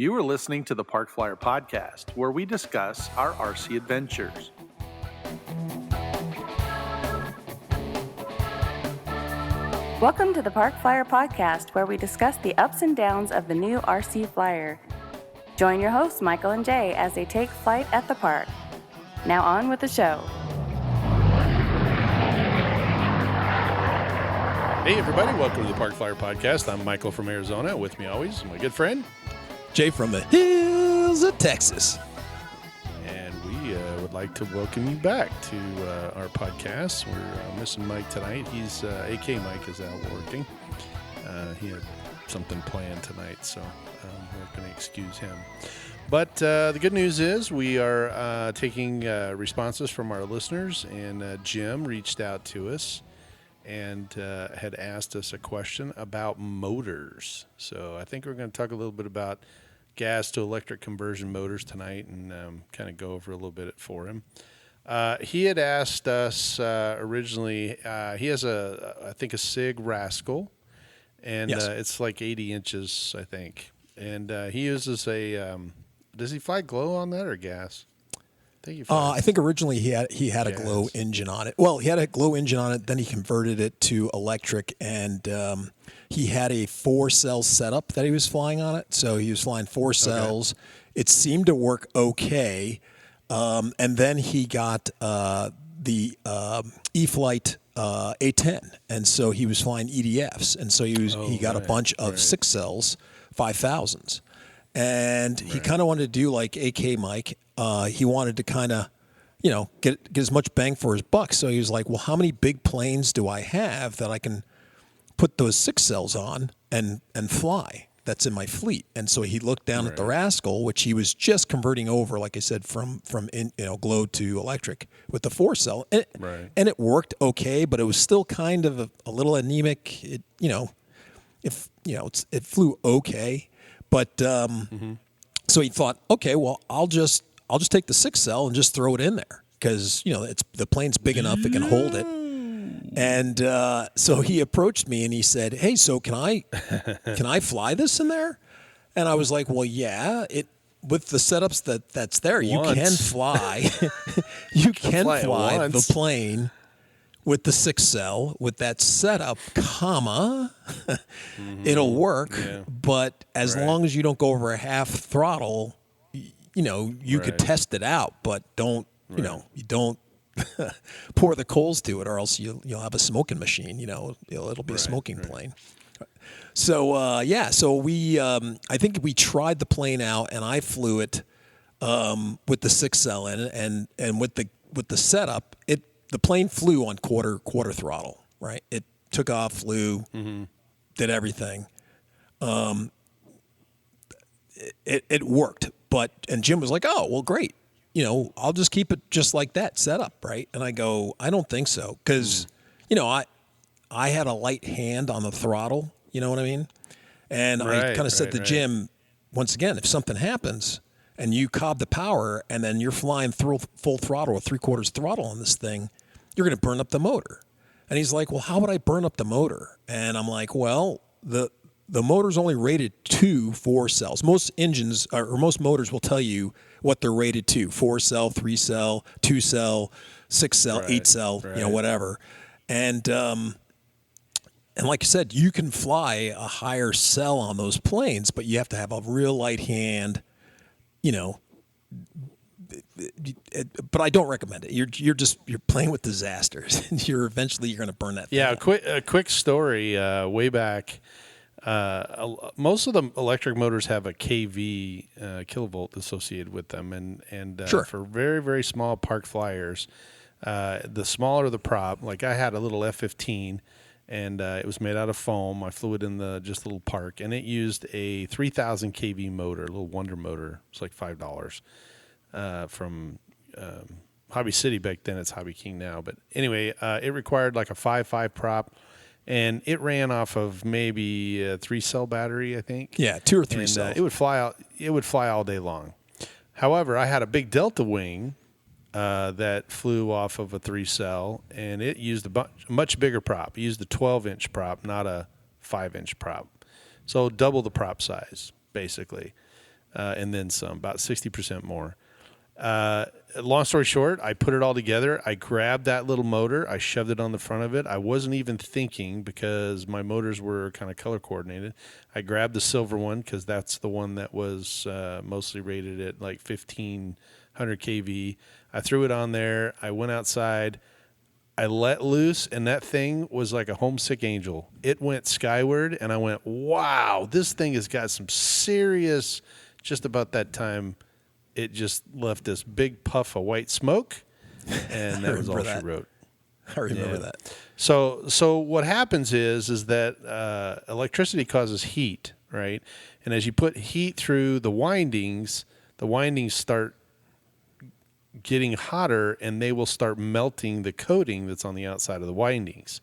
You are listening to the Park Flyer Podcast, where we discuss our RC adventures. Welcome to the Park Flyer Podcast, where we discuss the ups and downs of the new RC Flyer. Join your hosts, Michael and Jay, as they take flight at the park. Now on with the show. Hey everybody, welcome to the Park Flyer Podcast. I'm Michael from Arizona. With me always is my good friend Jay from the hills of Texas. And we would like to welcome you back to our podcast. We're missing Mike tonight. He's AK Mike is out working. He had something planned tonight, so we're going to excuse him. But the good news is we are taking responses from our listeners, and Jim reached out to us and had asked us a question about motors. So I think we're going to talk a little bit about gas to electric conversion motors tonight and kind of go over a little bit for him. He had asked us originally, he has I think a SIG Rascal, and Yes. it's like 80 inches, I think. And he uses does he fly glow on that or gas? I think originally he had a glow engine on it. Well, he had a glow engine on it, then he converted it to electric, and he had a 4-cell setup that he was flying on it. So he was flying 4 cells. It seemed to work okay. And then he got the E-Flight A10, and so he was flying EDFs. And so he got a bunch of 6 cells, 5000s. And he kind of wanted to do like AK Mike. He wanted to kind of, get as much bang for his buck. So he was like, well, how many big planes do I have that I can put those 6 cells on and fly that's in my fleet? And so he looked down at the Rascal, which he was just converting over, like I said, from glow to electric with the 4-cell. And it worked okay, but it was still kind of a little anemic. It flew okay. But so he thought, okay, well, I'll just take the 6-cell and just throw it in there because the plane's big enough it can hold it. And so he approached me and he said, "Hey, so can I fly this in there?" And I was like, "Well, yeah, with the setups that's there, you can fly, you can fly the plane." With the 6-cell, with that setup, it'll work. Yeah. But as long as you don't go over a half throttle, you could test it out. But don't, you don't pour the coals to it, or else you'll have a smoking machine. It'll be a smoking plane. So so we, I think we tried the plane out, and I flew it with the 6-cell in it, and with the setup, the plane flew on quarter throttle, right? It took off, flew, did everything. It worked, and Jim was like, "Oh, well, great. I'll just keep it just like that set up, right?" And I go, "I don't think so, because I had a light hand on the throttle. You know what I mean?" And I kind of said to Jim, once again, if something happens and you cob the power, and then you're flying through full throttle or 3/4 throttle on this thing, you're going to burn up the motor. And he's like, "Well, how would I burn up the motor?" And I'm like, "Well, the motor's only rated to 4 cells. Most engines or most motors will tell you what they're rated to: 4-cell, 3-cell, 2-cell, 6-cell, 8-cell, whatever." And like I said, you can fly a higher cell on those planes, but you have to have a real light hand. But I don't recommend it. You're playing with disasters. You're going to burn that thing. Yeah, a quick story. Way back, most of the electric motors have a kV kilovolt associated with them, and for very, very small park flyers, the smaller the prop. Like I had a little F-15. And it was made out of foam. I flew it in just a little park, and it used a 3,000 kV motor, a little Wonder motor. It's like $5 from Hobby City back then. It's Hobby King now. But anyway, it required like a 5.5 prop, and it ran off of maybe a 3-cell battery, I think. Yeah, 2 or 3 cells. It would fly out. It would fly all day long. However, I had a big Delta Wing that flew off of a 3-cell, and it used a much bigger prop. It used a 12-inch prop, not a 5-inch prop. So double the prop size, basically. and then some, about 60% more. Long story short, I put it all together. I grabbed that little motor. I shoved it on the front of it. I wasn't even thinking because my motors were kind of color coordinated. I grabbed the silver one because that's the one that was mostly rated at like 1500 kV. I threw it on there. I went outside. I let loose, and that thing was like a homesick angel. It went skyward, and I went, wow, this thing has got some serious, just about that time, it just left this big puff of white smoke, and that was all she wrote. I remember that. So what happens is that electricity causes heat, right? And as you put heat through the windings start getting hotter, and they will start melting the coating that's on the outside of the windings.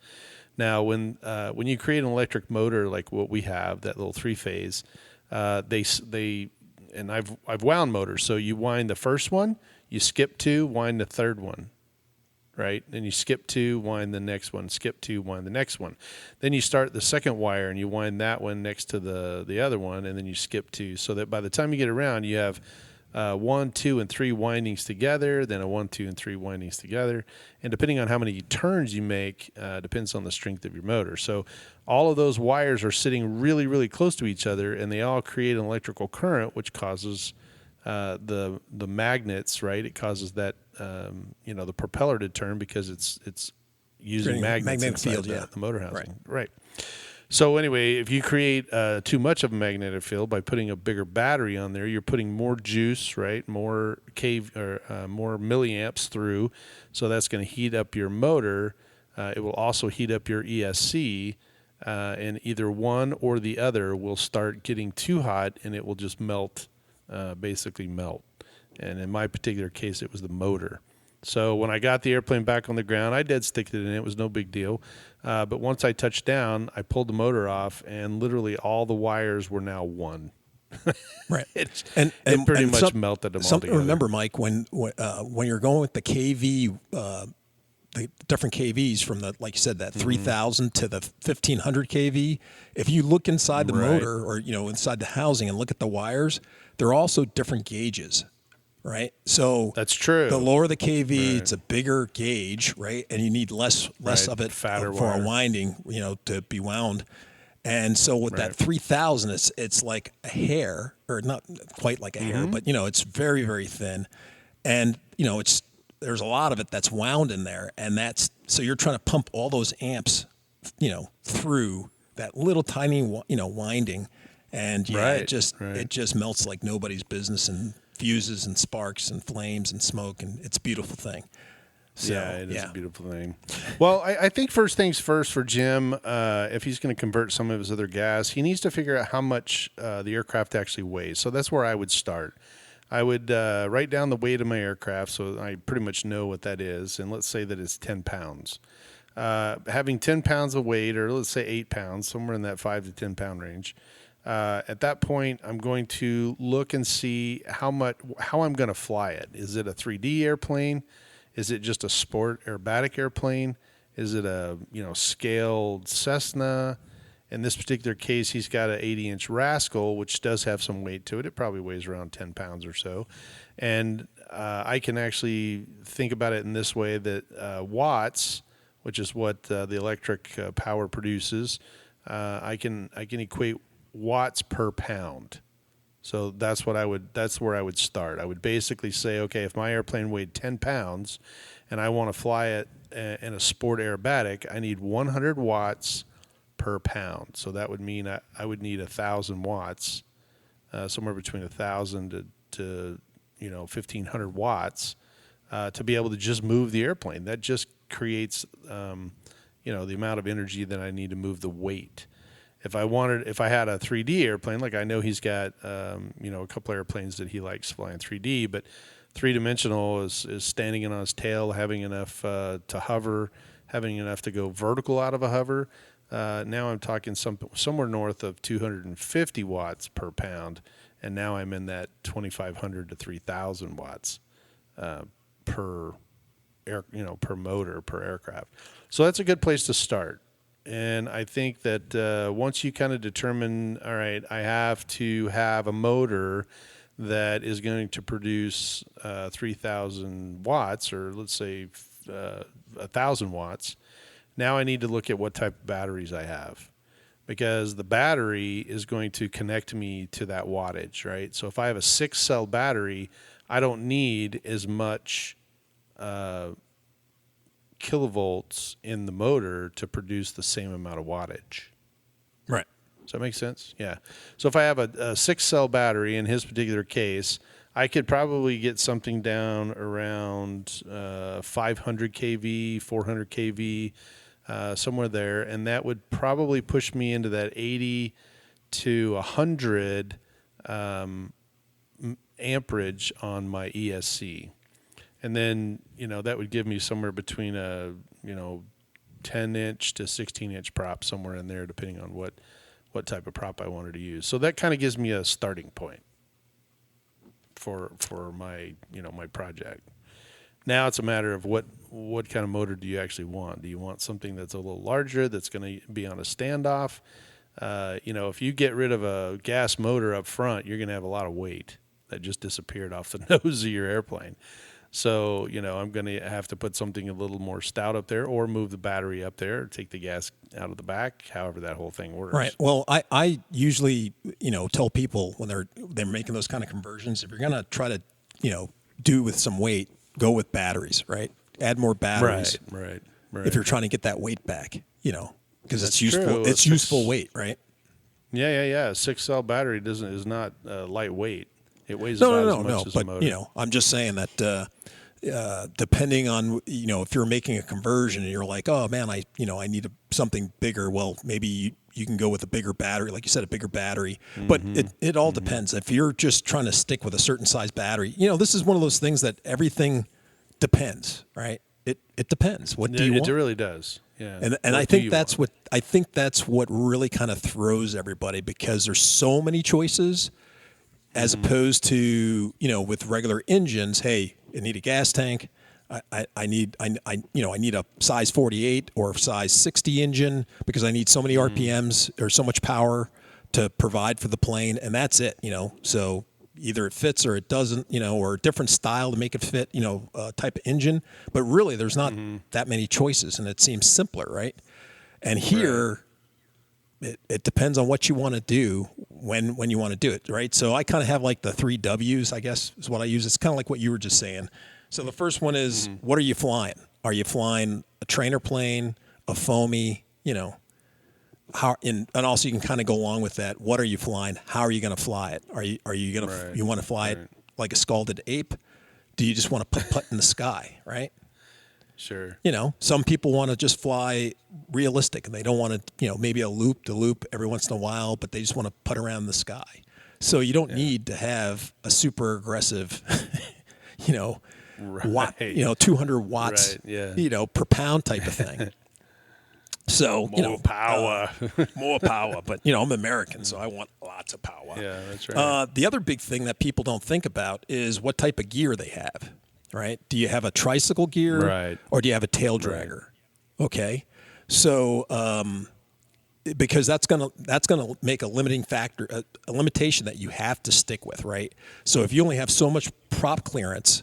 Now, when you create an electric motor like what we have, that little 3-phase, and I've wound motors. So you wind the first one, you skip 2, wind the third one, right? Then you skip 2, wind the next one, skip 2, wind the next one. Then you start the second wire and you wind that one next to the other one, and then you skip 2, so that by the time you get around, you have 1, 2, and 3 windings together, then a 1, 2, and 3 windings together. And depending on how many turns you make, depends on the strength of your motor. So all of those wires are sitting really, really close to each other, and they all create an electrical current, which causes the magnets, right? It causes that, the propeller to turn because it's using magnets inside the motor housing. Right. So anyway, if you create too much of a magnetic field by putting a bigger battery on there, you're putting more juice, right? More more milliamps through. So that's going to heat up your motor. It will also heat up your ESC, and either one or the other will start getting too hot, and it will just melt, basically melt. And in my particular case, it was the motor. So when I got the airplane back on the ground, I dead sticked it in. It was no big deal. But once I touched down, I pulled the motor off, and literally all the wires were now one. Right. It pretty much melted them all together. Remember, Mike, when you're going with the KV, the different KVs from the, like you said, that 3000 to the 1500 KV, if you look inside the motor or, inside the housing and look at the wires, they're also different gauges. Right. So that's true. The lower the KV, it's a bigger gauge, right? And you need less of it fatter for wire. a winding, to be wound. And so with that 3000, it's like a hair, or not quite like a hair, but it's very, very thin. And there's a lot of it that's wound in there, and so you're trying to pump all those amps, through that little tiny winding, and it just melts like nobody's business, and fuses and sparks and flames and smoke, and it's a beautiful thing. So, it is a beautiful thing. Well, I think first things first for Jim, if he's going to convert some of his other gas, he needs to figure out how much the aircraft actually weighs. So that's where I would start. I would write down the weight of my aircraft so I pretty much know what that is, and let's say that it's 10 pounds. Having 10 pounds of weight, or let's say 8 pounds, somewhere in that 5 to 10 pound range, at that point, I'm going to look and see how I'm going to fly it. Is it a 3D airplane? Is it just a sport aerobatic airplane? Is it a scaled Cessna? In this particular case, he's got an 80-inch Rascal, which does have some weight to it. It probably weighs around 10 pounds or so. And I can actually think about it in this way, that watts, which is what the electric power produces, I can equate watts per pound. So that's where I would start. I would basically say, okay, if my airplane weighed 10 pounds and I want to fly it in a sport aerobatic, I need 100 watts per pound. So that would mean I would need 1,000 watts, somewhere between 1,000 to 1,500 watts, to be able to just move the airplane. That just creates the amount of energy that I need to move the weight. If I had a 3D airplane, like I know he's got, a couple airplanes that he likes flying 3D, but 3-dimensional is standing on his tail, having enough to hover, having enough to go vertical out of a hover. Now I'm talking somewhere north of 250 watts per pound, and now I'm in that 2,500 to 3,000 watts per motor, per aircraft. So that's a good place to start. And I think that once you kind of determine, all right, I have to have a motor that is going to produce 3,000 watts, or let's say 1,000 watts. Now I need to look at what type of batteries I have, because the battery is going to connect me to that wattage, right? So if I have a 6-cell battery, I don't need as much kilovolts in the motor to produce the same amount of wattage. Right. Does that make sense? Yeah. So if I have a 6-cell battery, in his particular case, I could probably get something down around 500 kV, 400 kV, somewhere there, and that would probably push me into that 80 to 100 amperage on my ESC. And then, that would give me somewhere between a, 10-inch to 16-inch prop, somewhere in there, depending on what type of prop I wanted to use. So that kind of gives me a starting point for my, my project. Now it's a matter of what kind of motor do you actually want? Do you want something that's a little larger, that's going to be on a standoff? If you get rid of a gas motor up front, you're going to have a lot of weight that just disappeared off the nose of your airplane. So, I'm going to have to put something a little more stout up there, or move the battery up there, or take the gas out of the back, however that whole thing works. Right. Well, I usually, tell people when they're making those kind of conversions, if you're going to try to, do with some weight, go with batteries, right? Add more batteries. Right. If you're trying to get that weight back, because it's That's useful. true. It's useful weight, right? Yeah. A 6-cell battery is not lightweight. It weighs about as much as a but motor. I'm just saying that depending on if you're making a conversion and you're like, oh man, I need something bigger. Well, maybe you can go with a bigger battery, like you said, a bigger battery. But it all depends. If you're just trying to stick with a certain size battery, this is one of those things that everything depends, right? It depends. What do you want? It really does. Yeah. And I think that's what really kind of throws everybody, because there's so many choices. As opposed to, with regular engines, hey, I need a gas tank. I need a size 48 or size 60 engine, because I need so many RPMs or so much power to provide for the plane, and that's it. So either it fits or it doesn't. Or a different style to make it fit. Type of engine. But really, there's not that many choices, and it seems simpler, right? And here. Right. It depends on what you want to do when you want to do it, right? So I kind of have like the 3 W's, I guess, is what I use. It's kind of like what you were just saying. So the first one is, what are you flying? Are you flying a trainer plane, a foamy, how? And also you can kind of go along with that. What are you flying? How are you going to fly it? Are you going to you want to fly it like a scalded ape? Do you just want to put in the sky, right? Sure. Some people want to just fly realistic, and they don't want to, maybe a loop to loop every once in a while, but they just want to put around the sky. So you don't need to have a super aggressive, watt, 200 watts, per pound type of thing. So, more power. More power. But, I'm American, so I want lots of power. Yeah, that's right. The other big thing that people don't think about is what type of gear they have. Right? Do you have a tricycle gear, right, or do you have a tail dragger? Right. Okay, so because that's gonna make a limiting factor, a limitation that you have to stick with, right? So if you only have so much prop clearance,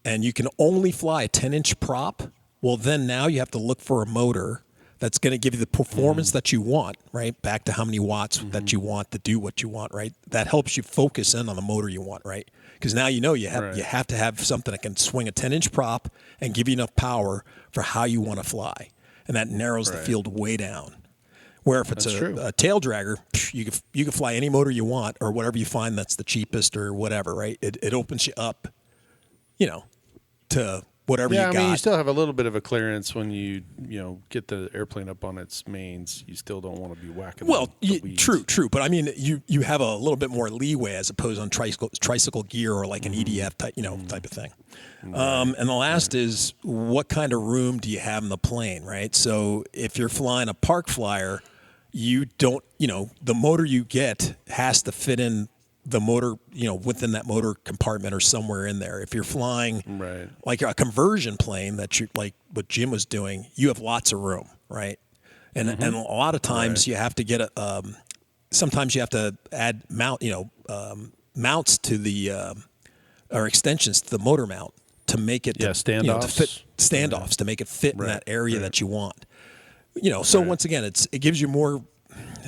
and you can only fly a 10-inch prop, well then now you have to look for a motor that's going to give you the performance that you want, right? Back to how many watts that you want to do what you want, right? That helps you focus in on the motor you want, right? Because now you have to have something that can swing a 10-inch prop and give you enough power for how you want to fly, and that narrows the field way down. Where if it's a tail dragger, you can fly any motor you want, or whatever you find that's the cheapest or whatever, right? It opens you up, to whatever you got. Yeah, I mean, you still have a little bit of a clearance when you get the airplane up on its mains. You still don't want to be whacking. The weeds. True. But I mean, you have a little bit more leeway as opposed on tricycle gear or like an EDF type, type of thing. And the last is, what kind of room do you have in the plane, right? So if you're flying a park flyer, you don't, the motor you get has to fit in the motor, within that motor compartment or somewhere in there. If you're flying like a conversion plane that you like what Jim was doing, you have lots of room, right? And and a lot of times you have to get sometimes you have to add mounts to the or extensions to the motor mount to make it standoffs. To fit standoffs to make it fit in that area that you want. So once again, it gives you more.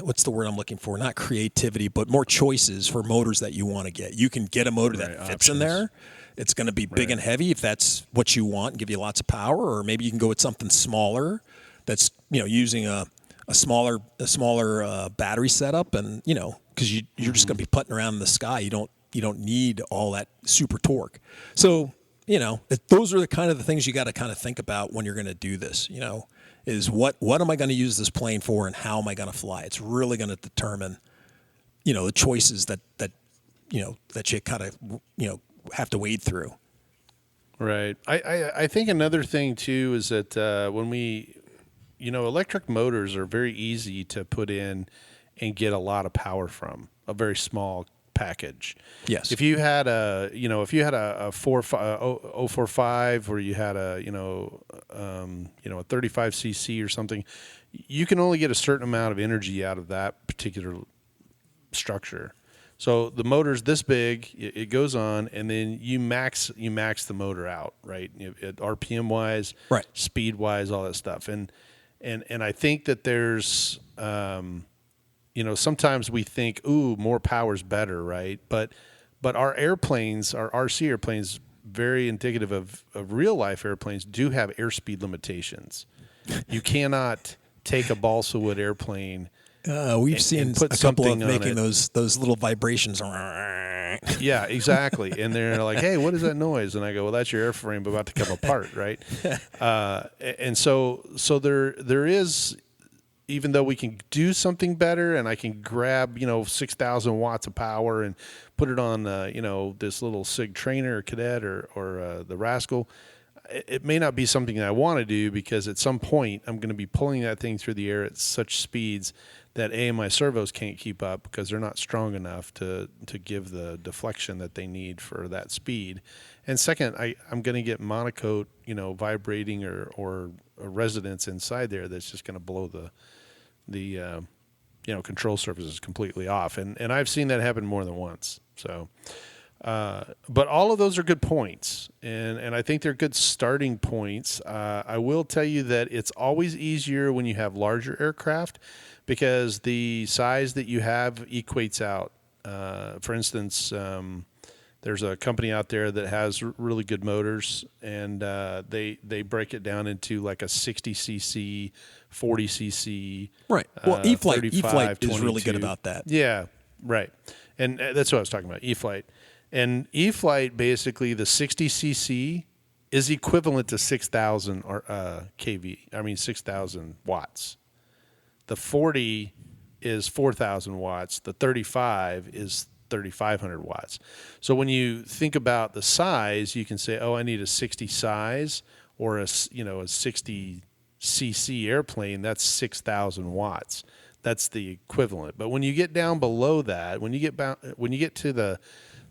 What's the word I'm looking for? Not creativity, but more choices for motors that you want to get. You can get a motor that fits in there. It's going to be big and heavy if that's what you want and give you lots of power, or maybe you can go with something smaller that's using a smaller battery setup, and because you're just going to be putting around in the sky. You don't need all that super torque. So those are the kind of the things you got to kind of think about when you're going to do this. Is what am I going to use this plane for, and how am I going to fly? It's really going to determine, the choices that you kind of have to wade through. Right. I think another thing too is that when we, electric motors are very easy to put in and get a lot of power from a very small package. Yes. If you had a 045, or you had a 35 cc or something, you can only get a certain amount of energy out of that particular structure. So the motor's this big, it goes on, and then you max the motor out, right? RPM wise, right, speed wise, all that stuff. And I think that there's sometimes we think, ooh, more power's better, right? But our airplanes, our RC airplanes, very indicative of real life airplanes, do have airspeed limitations. You cannot take a balsa wood airplane. We've seen a couple of making those little vibrations. Yeah, exactly. And they're like, hey, what is that noise? And I go, well, that's your airframe about to come apart, right? And so there is, even though we can do something better, and I can grab 6,000 watts of power and put it on this little SIG Trainer or Cadet or the Rascal, it may not be something that I want to do, because at some point I'm going to be pulling that thing through the air at such speeds that my servos can't keep up, because they're not strong enough to give the deflection that they need for that speed. And second, I'm going to get monocoque, vibrating or a resonance inside there that's just going to blow the control surfaces completely off. And I've seen that happen more than once. So, but all of those are good points, and I think they're good starting points. I will tell you that it's always easier when you have larger aircraft, because the size that you have equates out. For instance, there's a company out there that has really good motors, and they break it down into like a 60 cc, 40 cc. Right. Well, E-Flite 35, is really good about that. Yeah, right. And that's what I was talking about, E-Flite. And E-Flite, basically, the 60 cc is equivalent to 6,000 kV. I mean, 6,000 watts. The 40 is 4,000 watts. The 35 is 3,500 watts. So when you think about the size, you can say, oh, I need a 60 size, or a 60 cc airplane. That's 6,000 watts. That's the equivalent. But when you get down below that, when you get to the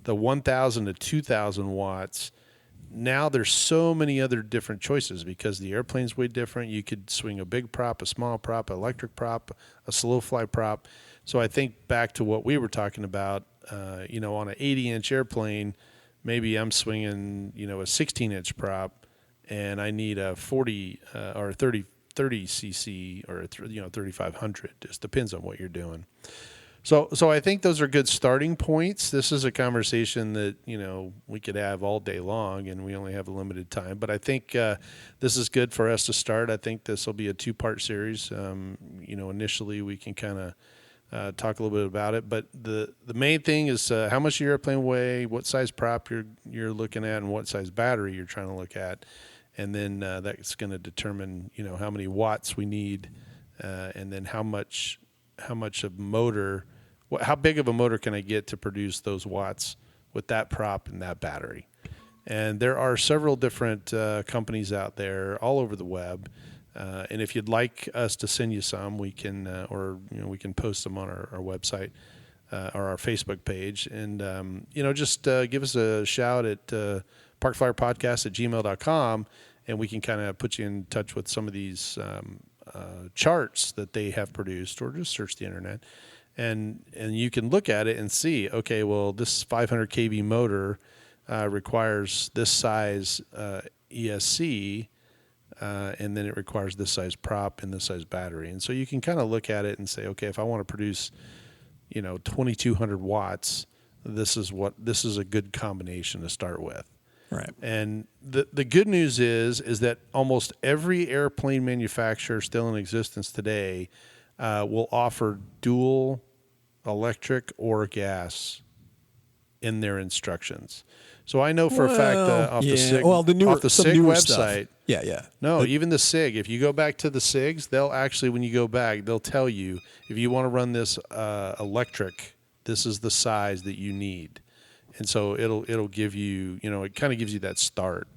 1,000 to 2,000 watts, now there's so many other different choices, because the airplane's way different. You could swing a big prop, a small prop, an electric prop, a slow fly prop. So I think back to what we were talking about, on an 80-inch airplane, maybe I'm swinging, a 16-inch prop, and I need a 40 or 30 cc or 3,500. Just depends on what you're doing. So I think those are good starting points. This is a conversation that, we could have all day long, and we only have a limited time. But I think this is good for us to start. I think this will be a 2-part series. Initially we can kind of talk a little bit about it. But the main thing is how much your airplane weigh, what size prop you're looking at, and what size battery you're trying to look at. And then that's going to determine, how many watts we need, and then how much of motor, how big of a motor can I get to produce those watts with that prop and that battery. And there are several different companies out there all over the web. And if you'd like us to send you some, we can, we can post them on our website or our Facebook page. And, just give us a shout at parkflyerpodcast@gmail.com, and we can kind of put you in touch with some of these charts that they have produced, or just search the internet and you can look at it and see, okay, well, this 500 kV motor requires this size ESC, and then it requires this size prop and this size battery. And so you can kind of look at it and say, okay, if I want to produce, 2,200 watts, this is a good combination to start with. Right. And the good news is that almost every airplane manufacturer still in existence today will offer dual electric or gas in their instructions. So I know for a fact off the SIG, off the SIG newer website. Stuff. Yeah. No, even the SIG. If you go back to the SIGs, they'll actually, when you go back, they'll tell you if you want to run this electric, this is the size that you need. And so it'll give you, it kind of gives you that start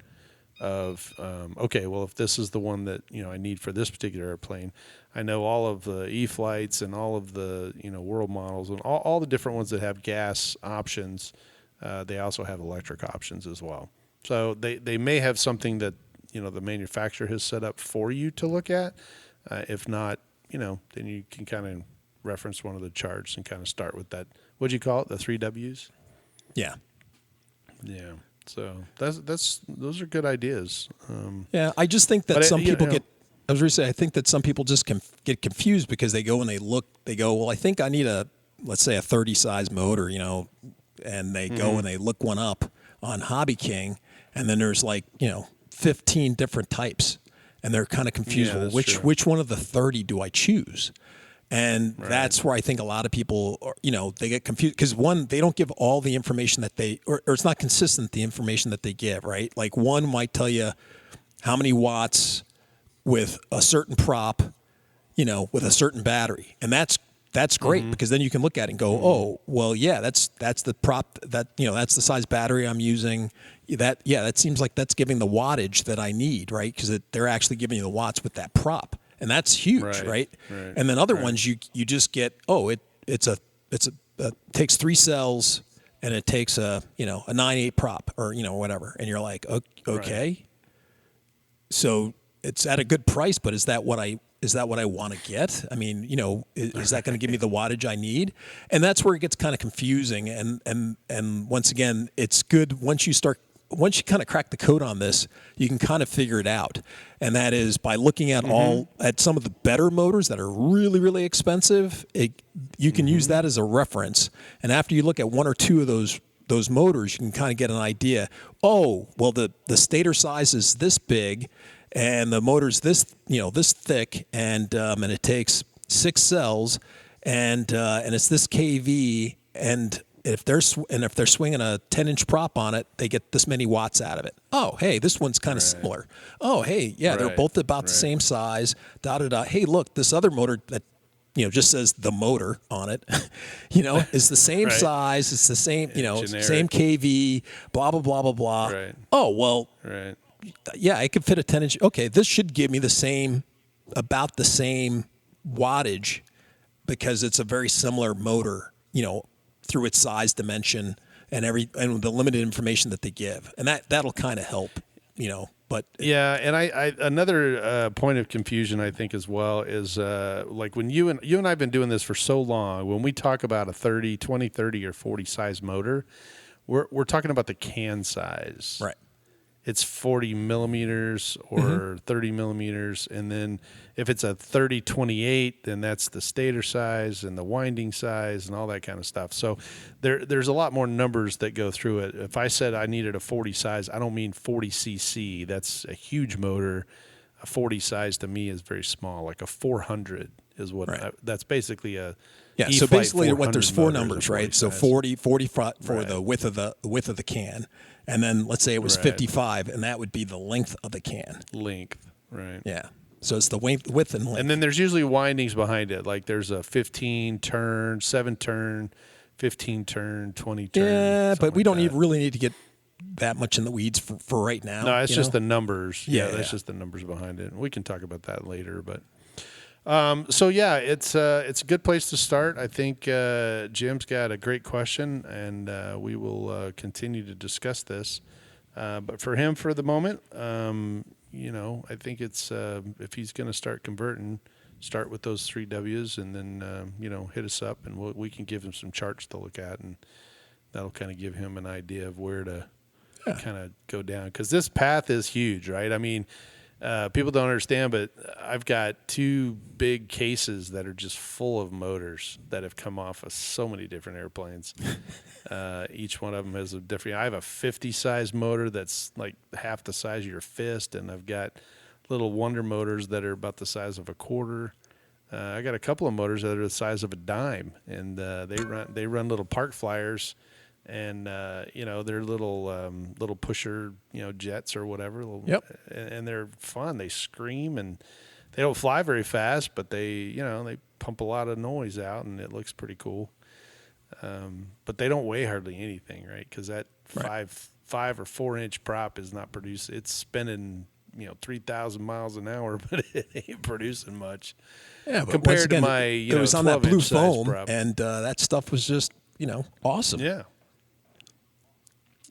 of, okay, well, if this is the one that, I need for this particular airplane, I know all of the E-flights and all of the, world models and all the different ones that have gas options. They also have electric options as well. So they may have something that, the manufacturer has set up for you to look at. If not, then you can kind of reference one of the charts and kind of start with that. What'd you call it? The 3 Ws? Yeah. Yeah. So those are good ideas. I just think that some people get. I was going to say, I think that some people just get confused because they go and they go, well, I think I need let's say a 30 size motor, and they go and they look one up on Hobby King, and then there's 15 different types, and they're kind of confused. Yeah, well, true. which one of the 30 do I choose? And that's where I think a lot of people, they get confused because one, they don't give all the information that or it's not consistent, the information that they give, right? Like one might tell you how many watts with a certain prop, with a certain battery. And that's great because then you can look at it and go, oh, well, yeah, that's the prop that, that's the size battery I'm using. That seems like that's giving the wattage that I need, right? Because they're actually giving you the watts with that prop. And that's huge, right? And then other ones you just get, it takes 3 cells and it takes a 9/8 prop or whatever, and you're like, okay, Right. So it's at a good price, but is that what I want to get? I mean, is that going to give me the wattage I need? And that's where it gets kind of confusing. And once again, it's good once you kind of crack the code on this, you can kind of figure it out. And that is by looking at at some of the better motors that are really, really expensive. You can use that as a reference. And after you look at 1 or 2 of those motors, you can kind of get an idea. Oh, well, the stator size is this big, and the motor's this thick, and it takes 6 cells, and it's this kV, and if they're swinging a 10-inch prop on it, they get this many watts out of it. Oh, hey, this one's kind of similar. Oh, hey, yeah, they're both about the same size. Hey, look, this other motor that just says the motor on it, is the same size. It's the same, Generic. same kV. Blah blah blah blah blah. Right. Oh well. Right. Yeah, I could fit a 10-inch. Okay, this should give me about the same wattage because it's a very similar motor, through its size, dimension, and the limited information that they give, and that'll kind of help, But yeah, and I another point of confusion I think as well is like when you and I have been doing this for so long. When we talk about a 20, 30, or 40 size motor, we're talking about the can size, right. It's 40 millimeters or 30 millimeters. And then if it's a 30-28, then that's the stator size and the winding size and all that kind of stuff. So there's a lot more numbers that go through it. If I said I needed a 40 size, I don't mean 40 cc. That's a huge motor. A 40 size to me is very small. Like a 400 is what that's basically a yeah. E-Flight So basically, there's 4 motor numbers, is a right? So size. 40 for the width of the can, and then let's say it was 55, and that would be the length of the can. Length, right? Yeah. So it's the width and length. And then there's usually windings behind it. Like there's a 15 turn, 7 turn, 15 turn, 20 turn. Yeah, but we don't that. really need to get that much in the weeds for right now. No, it's just the numbers. Yeah, that's yeah. just the numbers behind it. We can talk about that later, but so yeah, it's a good place to start. I think Jim's got a great question, and we will continue to discuss this. But for him, for the moment, I think it's if he's going to start converting start with those 3 W's, and then hit us up, and we can give him some charts to look at, and that'll kind of give him an idea of where to kind of go down, because this path is huge, right? I mean, people don't understand, but I've got 2 big cases that are just full of motors that have come off of so many different airplanes. Each one of them has a different. I have a 50 size motor that's like half the size of your fist, and I've got little Wonder motors that are about the size of a quarter. I got a couple of motors that are the size of a dime, and they run little park flyers. And they're little pusher jets or whatever. And they're fun. They scream, and they don't fly very fast, but they pump a lot of noise out, and it looks pretty cool. But they don't weigh hardly anything, right? Because that 5 or 4 inch prop is not produced. It's spinning 3,000 miles an hour, but it ain't producing much. Yeah, but compared once again, to my it was on that blue 12-inch size foam, prop. and that stuff was just awesome. Yeah.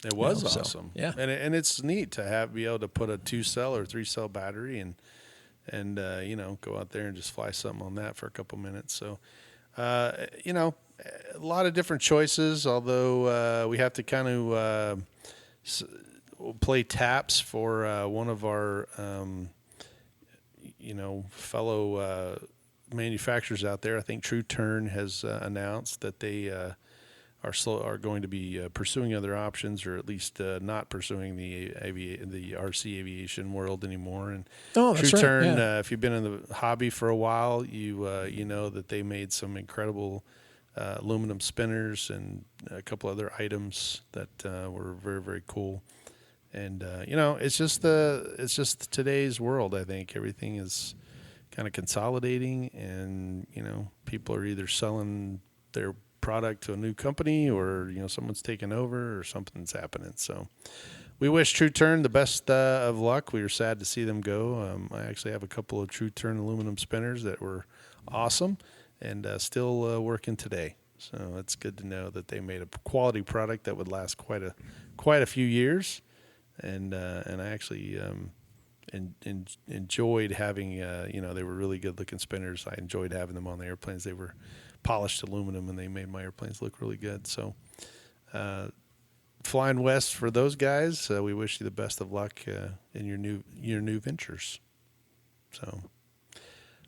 It was so, awesome. yeah. And it's neat to be able to put a 2-cell or 3-cell battery and go out there and just fly something on that for a couple minutes. So, a lot of different choices, although we have to kind of play taps for one of our, fellow manufacturers out there. I think True Turn has announced that they are going to be pursuing other options, or at least not pursuing the RC aviation world anymore. And that's True right. Turn, Yeah. if you've been in the hobby for a while, you know that they made some incredible aluminum spinners and a couple other items that were very, very cool. And it's just today's world. I think everything is kind of consolidating, and people are either selling their product to a new company, or someone's taken over, or something's happening. So we wish True Turn the best of luck. We were sad to see them go. I actually have a couple of True Turn aluminum spinners that were awesome, and still working today. So it's good to know that they made a quality product that would last quite a few years. And I actually enjoyed having they were really good looking spinners. I enjoyed having them on the airplanes. They were polished aluminum, and they made my airplanes look really good. So flying west for those guys, we wish you the best of luck in your new ventures. So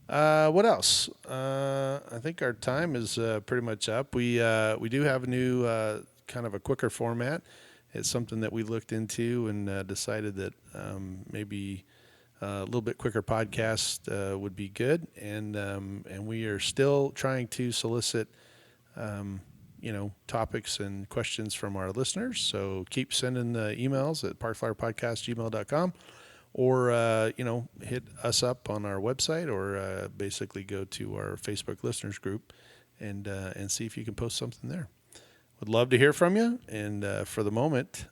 what else? I think our time is pretty much up. We do have a new kind of a quicker format. It's something that we looked into and decided that maybe a little bit quicker podcast would be good, and we are still trying to solicit topics and questions from our listeners. So keep sending the emails at parkflyerpodcast@gmail.com, or hit us up on our website, or basically go to our Facebook listeners group and see if you can post something there. Would love to hear from you, and for the moment,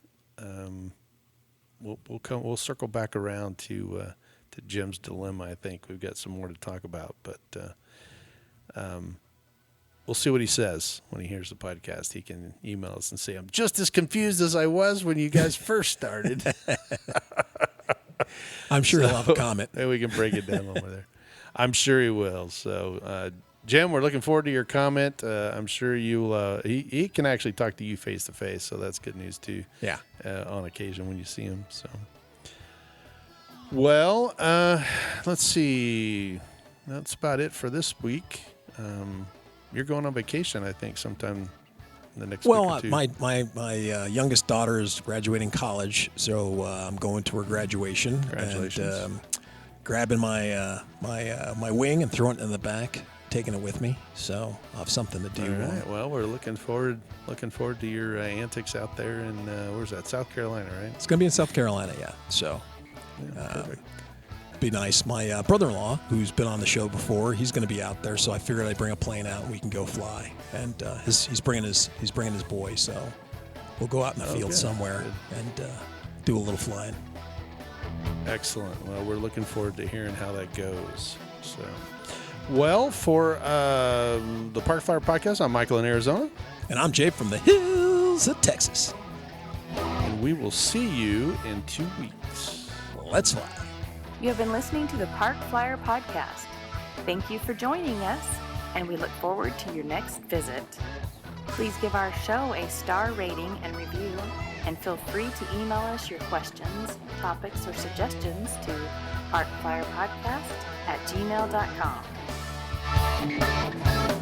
we'll circle back around to Jim's dilemma. I think we've got some more to talk about, but we'll see what he says when he hears the podcast. He can email us and say, "I'm just as confused as I was when you guys first started." I'm sure he'll have a comment. Maybe we can break it down a little there. I'm sure he will. So, Jim, we're looking forward to your comment. I'm sure you'll. He can actually talk to you face to face, so that's good news too. Yeah. On occasion when you see him. So, well, let's see. That's about it for this week. You're going on vacation, I think, sometime in the next week or two. My youngest daughter is graduating college, so I'm going to her graduation. Congratulations. And grabbing my wing and throwing it in the back, taking it with me. So I'll have something to do. All right. Well, we're looking forward to your antics out there in where's that? South Carolina, right? It's going to be in South Carolina, yeah. So Perfect. be nice. My brother-in-law, who's been on the show before, he's going to be out there. So I figured I'd bring a plane out and we can go fly. And he's bringing his boy, so we'll go out in the field somewhere and do a little flying. Excellent. Well, we're looking forward to hearing how that goes. So, well, for the Park Flyer Podcast, I'm Michael in Arizona. And I'm Jay from the hills of Texas. And we will see you in 2 weeks. Let's fly. You have been listening to the Park Flyer Podcast. Thank you for joining us, and we look forward to your next visit. Please give our show a star rating and review, and feel free to email us your questions, topics, or suggestions to parkflyerpodcast@gmail.com.